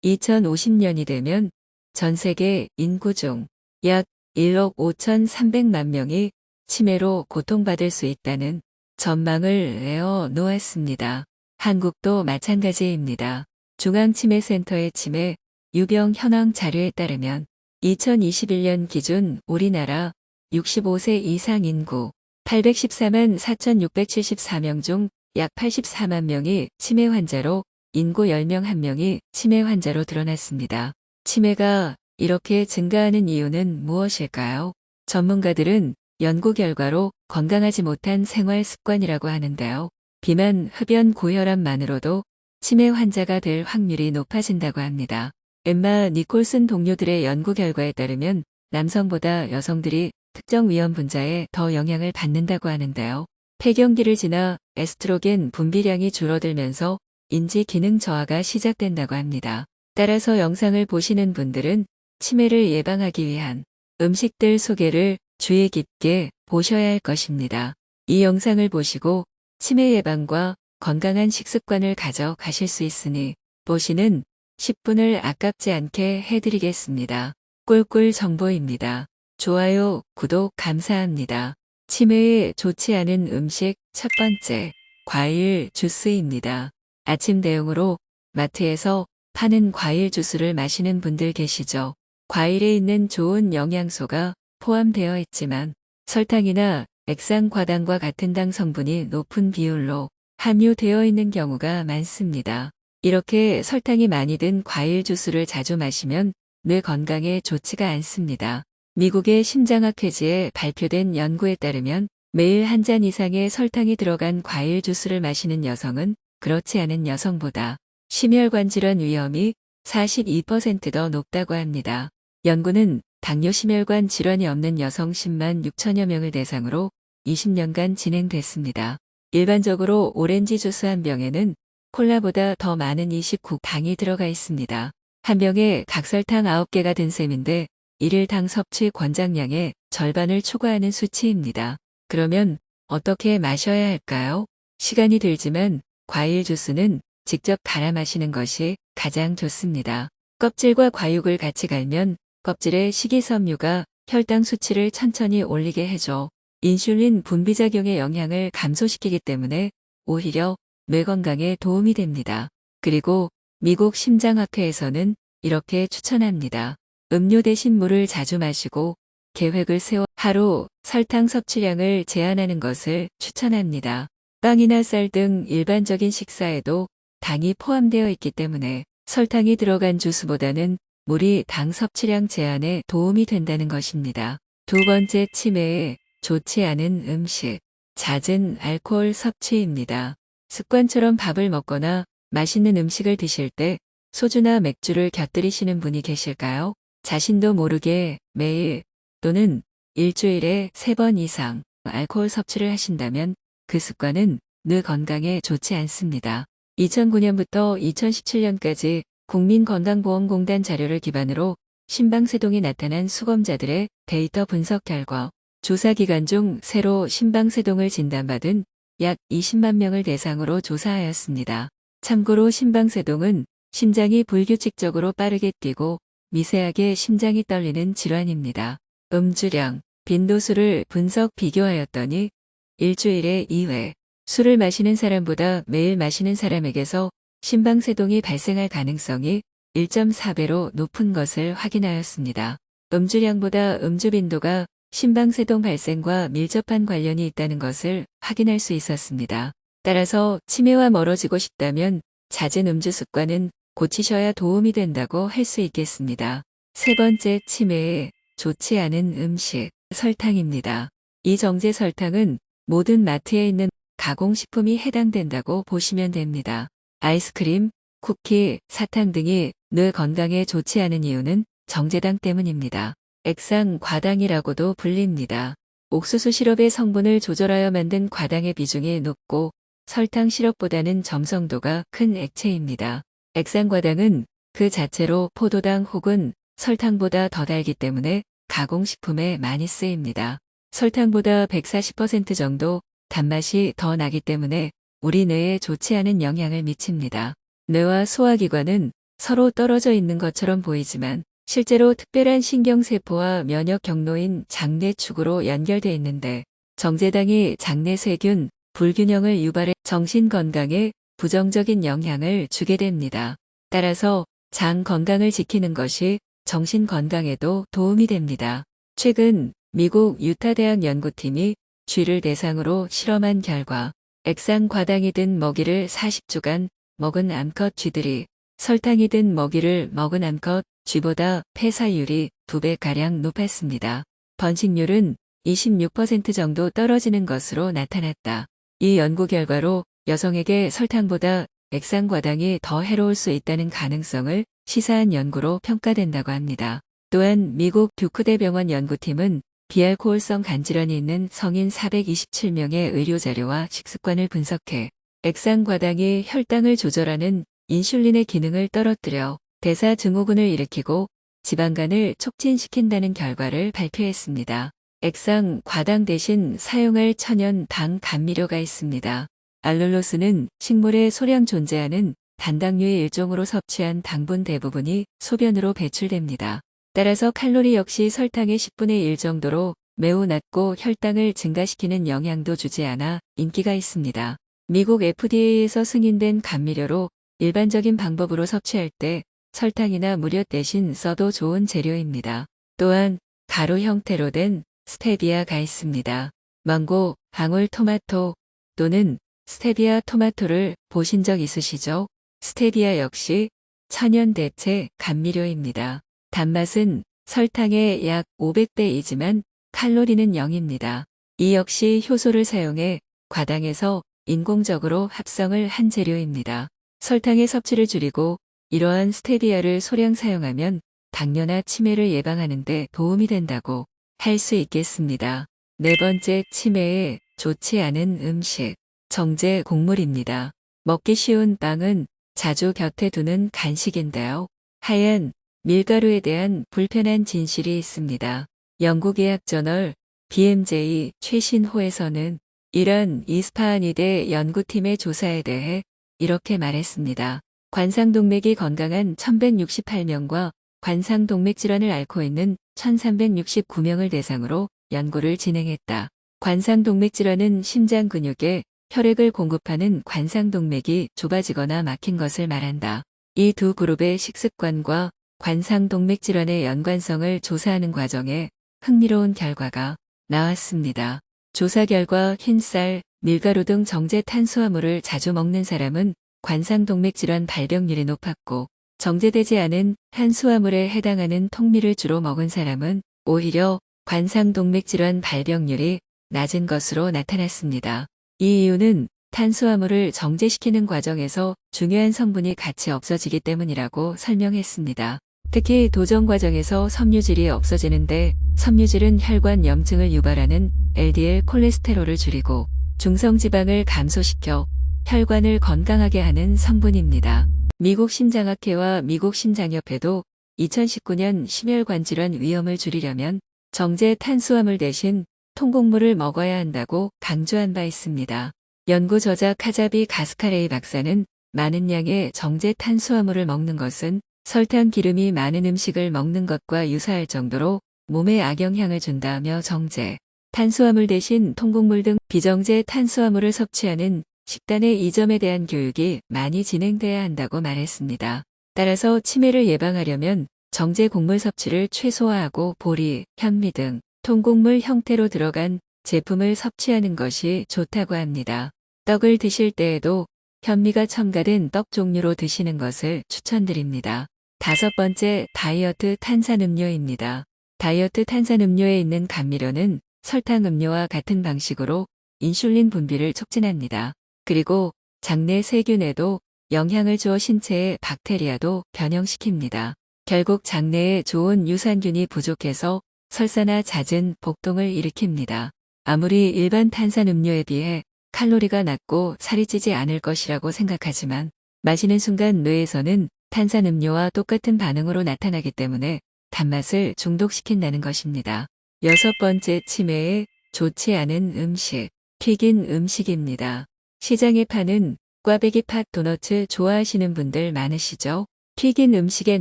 2050년이 되면 전 세계 인구 중 약 1억 5,300만 명이 치매로 고통받을 수 있다는 전망을 내어 놓았습니다. 한국도 마찬가지입니다. 중앙치매센터의 치매 유병 현황 자료에 따르면 2021년 기준 우리나라 65세 이상 인구 814만 4,674명 중 약 84만 명이 치매 환자로 인구 10명 1명이 치매 환자로 드러났습니다. 치매가 이렇게 증가하는 이유는 무엇일까요? 전문가들은 연구 결과로 건강하지 못한 생활 습관이라고 하는데요. 비만, 흡연, 고혈압만으로도 치매 환자가 될 확률이 높아진다고 합니다. 엠마 니콜슨 동료들의 연구 결과에 따르면 남성보다 여성들이 특정 위험 분자에 더 영향을 받는다고 하는데요. 폐경기를 지나 에스트로겐 분비량이 줄어들면서 인지 기능 저하가 시작된다고 합니다. 따라서 영상을 보시는 분들은 치매를 예방하기 위한 음식들 소개를 주의 깊게 보셔야 할 것입니다. 이 영상을 보시고 치매 예방과 건강한 식습관을 가져가실 수 있으니 보시는 10분을 아깝지 않게 해드리겠습니다. 꿀꿀 정보입니다. 좋아요, 구독 감사합니다. 치매에 좋지 않은 음식 첫 번째, 과일 주스입니다. 아침 대용으로 마트에서 파는 과일 주스를 마시는 분들 계시죠? 과일에 있는 좋은 영양소가 포함되어 있지만 설탕이나 액상과당과 같은 당 성분이 높은 비율로 함유되어 있는 경우가 많습니다. 이렇게 설탕이 많이 든 과일 주스를 자주 마시면 뇌 건강에 좋지가 않습니다. 미국의 심장학회지에 발표된 연구에 따르면 매일 한 잔 이상의 설탕이 들어간 과일 주스를 마시는 여성은 그렇지 않은 여성보다 심혈관 질환 위험이 42% 더 높다고 합니다. 연구는 당뇨 심혈관 질환이 없는 여성 10만 6천여 명을 대상으로 20년간 진행됐습니다. 일반적으로 오렌지 주스 한 병에는 콜라보다 더 많은 29당이 들어가 있습니다. 한 병에 각설탕 9개가 든 셈인데 일일 당 섭취 권장량의 절반을 초과하는 수치입니다. 그러면 어떻게 마셔야 할까요? 시간이 들지만 과일 주스는 직접 갈아 마시는 것이 가장 좋습니다. 껍질과 과육을 같이 갈면 껍질의 식이섬유가 혈당 수치를 천천히 올리게 해줘 인슐린 분비작용의 영향을 감소시키기 때문에 오히려 뇌 건강에 도움이 됩니다. 그리고 미국 심장학회에서는 이렇게 추천합니다. 음료 대신 물을 자주 마시고 계획을 세워 하루 설탕 섭취량을 제한하는 것을 추천합니다. 빵이나 쌀 등 일반적인 식사에도 당이 포함되어 있기 때문에 설탕이 들어간 주스보다는 물이 당 섭취량 제한에 도움이 된다는 것입니다. 두 번째, 치매에 좋지 않은 음식, 잦은 알코올 섭취입니다. 습관처럼 밥을 먹거나 맛있는 음식을 드실 때 소주나 맥주를 곁들이시는 분이 계실까요? 자신도 모르게 매일 또는 일주일에 3번 이상 알코올 섭취를 하신다면 그 습관은 뇌 건강에 좋지 않습니다. 2009년부터 2017년까지 국민건강보험공단 자료를 기반으로 심방세동이 나타난 수검자들의 데이터 분석 결과 조사 기간 중 새로 심방세동을 진단받은 약 20만 명을 대상으로 조사하였습니다. 참고로 심방세동은 심장이 불규칙적으로 빠르게 뛰고 미세하게 심장이 떨리는 질환입니다. 음주량, 빈도수를 분석 비교하였더니 일주일에 2회 술을 마시는 사람보다 매일 마시는 사람에게서 심방세동이 발생할 가능성이 1.4배로 높은 것을 확인하였습니다. 음주량보다 음주 빈도가 심방세동 발생과 밀접한 관련이 있다는 것을 확인할 수 있었습니다. 따라서 치매와 멀어지고 싶다면 잦은 음주 습관은 고치셔야 도움이 된다고 할 수 있겠습니다. 세 번째, 치매에 좋지 않은 음식, 설탕입니다. 이 정제 설탕은 모든 마트에 있는 가공식품이 해당된다고 보시면 됩니다. 아이스크림, 쿠키, 사탕 등이 뇌 건강에 좋지 않은 이유는 정제당 때문입니다. 액상 과당이라고도 불립니다. 옥수수 시럽의 성분을 조절하여 만든 과당의 비중이 높고 설탕 시럽보다는 점성도가 큰 액체입니다. 액상과당은 그 자체로 포도당 혹은 설탕보다 더 달기 때문에 가공식품에 많이 쓰입니다. 설탕보다 140% 정도 단맛이 더 나기 때문에 우리 뇌에 좋지 않은 영향을 미칩니다. 뇌와 소화기관은 서로 떨어져 있는 것처럼 보이지만 실제로 특별한 신경세포와 면역 경로인 장내축으로 연결돼 있는데 정제당이 장내 세균 불균형을 유발해 정신 건강에 부정적인 영향을 주게 됩니다. 따라서 장 건강을 지키는 것이 정신 건강에도 도움이 됩니다. 최근 미국 유타대학 연구팀이 쥐를 대상으로 실험한 결과 액상과당이 든 먹이를 40주간 먹은 암컷 쥐들이 설탕이 든 먹이를 먹은 암컷 쥐보다 폐사율이 2배가량 높았습니다. 번식률은 26% 정도 떨어지는 것으로 나타났다. 이 연구 결과로 여성에게 설탕보다 액상과당이 더 해로울 수 있다는 가능성을 시사한 연구로 평가된다고 합니다. 또한 미국 듀크대병원 연구팀은 비알코올성 간질환이 있는 성인 427명의 의료자료와 식습관을 분석해 액상과당이 혈당을 조절하는 인슐린의 기능을 떨어뜨려 대사 증후군을 일으키고 지방간을 촉진시킨다는 결과를 발표했습니다. 액상과당 대신 사용할 천연 당 감미료가 있습니다. 알룰로스는 식물에 소량 존재하는 단당류의 일종으로 섭취한 당분 대부분이 소변으로 배출됩니다. 따라서 칼로리 역시 설탕의 10분의 1 정도로 매우 낮고 혈당을 증가시키는 영향도 주지 않아 인기가 있습니다. 미국 FDA에서 승인된 감미료로 일반적인 방법으로 섭취할 때 설탕이나 무료 대신 써도 좋은 재료입니다. 또한 가루 형태로 된 스테비아가 있습니다. 망고, 방울토마토 또는 스테비아 토마토를 보신 적 있으시죠? 스테비아 역시 천연 대체 감미료입니다. 단맛은 설탕의 약 500배이지만 칼로리는 0입니다. 이 역시 효소를 사용해 과당에서 인공적으로 합성을 한 재료입니다. 설탕의 섭취를 줄이고 이러한 스테비아를 소량 사용하면 당뇨나 치매를 예방하는 데 도움이 된다고 할 수 있겠습니다. 네 번째, 치매에 좋지 않은 음식. 정제 곡물입니다. 먹기 쉬운 빵은 자주 곁에 두는 간식인데요. 하얀 밀가루에 대한 불편한 진실이 있습니다. 영국의학 저널 BMJ 최신호에서는 이런 이스파하니대 연구팀의 조사에 대해 이렇게 말했습니다. 관상동맥이 건강한 1168명과 관상동맥 질환을 앓고 있는 1369명을 대상으로 연구를 진행했다. 관상동맥 질환은 심장 근육에 혈액을 공급하는 관상동맥이 좁아지거나 막힌 것을 말한다. 이 두 그룹의 식습관과 관상동맥 질환의 연관성을 조사하는 과정에 흥미로운 결과가 나왔습니다. 조사 결과 흰쌀, 밀가루 등 정제 탄수화물을 자주 먹는 사람은 관상동맥 질환 발병률이 높았고 정제되지 않은 탄수화물에 해당하는 통밀을 주로 먹은 사람은 오히려 관상동맥 질환 발병률이 낮은 것으로 나타났습니다. 이 이유는 탄수화물을 정제시키는 과정에서 중요한 성분이 같이 없어지기 때문이라고 설명했습니다. 특히 도정 과정에서 섬유질이 없어지는데 섬유질은 혈관 염증을 유발하는 LDL 콜레스테롤을 줄이고 중성지방을 감소시켜 혈관을 건강하게 하는 성분입니다. 미국 심장학회와 미국 심장협회도 2019년 심혈관 질환 위험을 줄이려면 정제 탄수화물 대신 통곡물을 먹어야 한다고 강조한 바 있습니다. 연구 저자 카자비 가스카레이 박사는 많은 양의 정제 탄수화물을 먹는 것은 설탕 기름이 많은 음식을 먹는 것과 유사할 정도로 몸에 악영향을 준다며 정제 탄수화물 대신 통곡물 등 비정제 탄수화물을 섭취하는 식단의 이 점에 대한 교육이 많이 진행돼야 한다고 말했습니다. 따라서 치매를 예방하려면 정제 곡물 섭취를 최소화하고 보리, 현미 등 통곡물 형태로 들어간 제품을 섭취하는 것이 좋다고 합니다. 떡을 드실 때에도 현미가 첨가된 떡 종류로 드시는 것을 추천드립니다. 다섯 번째, 다이어트 탄산음료입니다. 다이어트 탄산음료에 있는 감미료는 설탕음료와 같은 방식으로 인슐린 분비를 촉진합니다. 그리고 장내 세균에도 영향을 주어 신체의 박테리아도 변형시킵니다. 결국 장내에 좋은 유산균이 부족해서 설사나 잦은 복통을 일으킵니다. 아무리 일반 탄산음료에 비해 칼로리가 낮고 살이 찌지 않을 것이라고 생각하지만 마시는 순간 뇌에서는 탄산음료와 똑같은 반응으로 나타나기 때문에 단맛을 중독시킨다는 것입니다. 여섯 번째, 치매에 좋지 않은 음식, 튀긴 음식입니다. 시장에 파는 꽈배기 팥 도너츠 좋아하시는 분들 많으시죠? 튀긴 음식의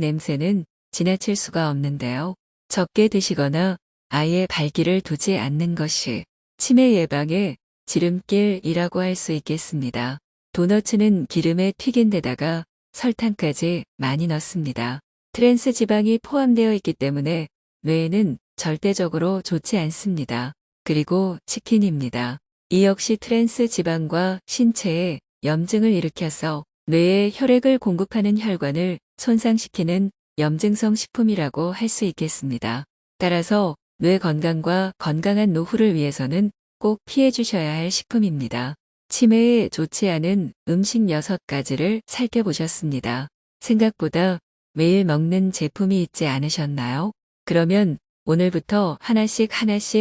냄새는 지나칠 수가 없는데요. 적게 드시거나 아예 발기를 두지 않는 것이 치매 예방의 지름길이라고 할 수 있겠습니다. 도너츠는 기름에 튀긴 데다가 설탕까지 많이 넣습니다. 트랜스 지방이 포함되어 있기 때문에 뇌에는 절대적으로 좋지 않습니다. 그리고 치킨입니다. 이 역시 트랜스 지방과 신체에 염증을 일으켜서 뇌에 혈액을 공급하는 혈관을 손상시키는 염증성 식품이라고 할 수 있겠습니다. 따라서 뇌 건강과 건강한 노후를 위해서는 꼭 피해 주셔야 할 식품입니다. 치매에 좋지 않은 음식 6가지를 살펴보셨습니다. 생각보다 매일 먹는 제품이 있지 않으셨나요? 그러면 오늘부터 하나씩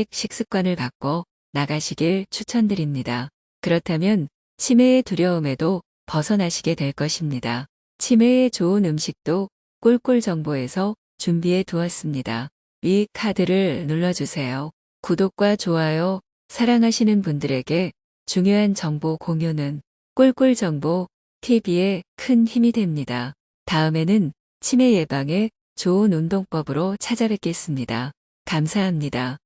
식습관을 바꿔 나가시길 추천드립니다. 그렇다면 치매의 두려움에도 벗어나시게 될 것입니다. 치매에 좋은 음식도 꿀꿀 정보에서 준비해 두었습니다. 위 카드를 눌러주세요. 구독과 좋아요, 사랑하시는 분들에게 중요한 정보 공유는 꿀꿀 정보 TV에 큰 힘이 됩니다. 다음에는 치매 예방에 좋은 운동법으로 찾아뵙겠습니다. 감사합니다.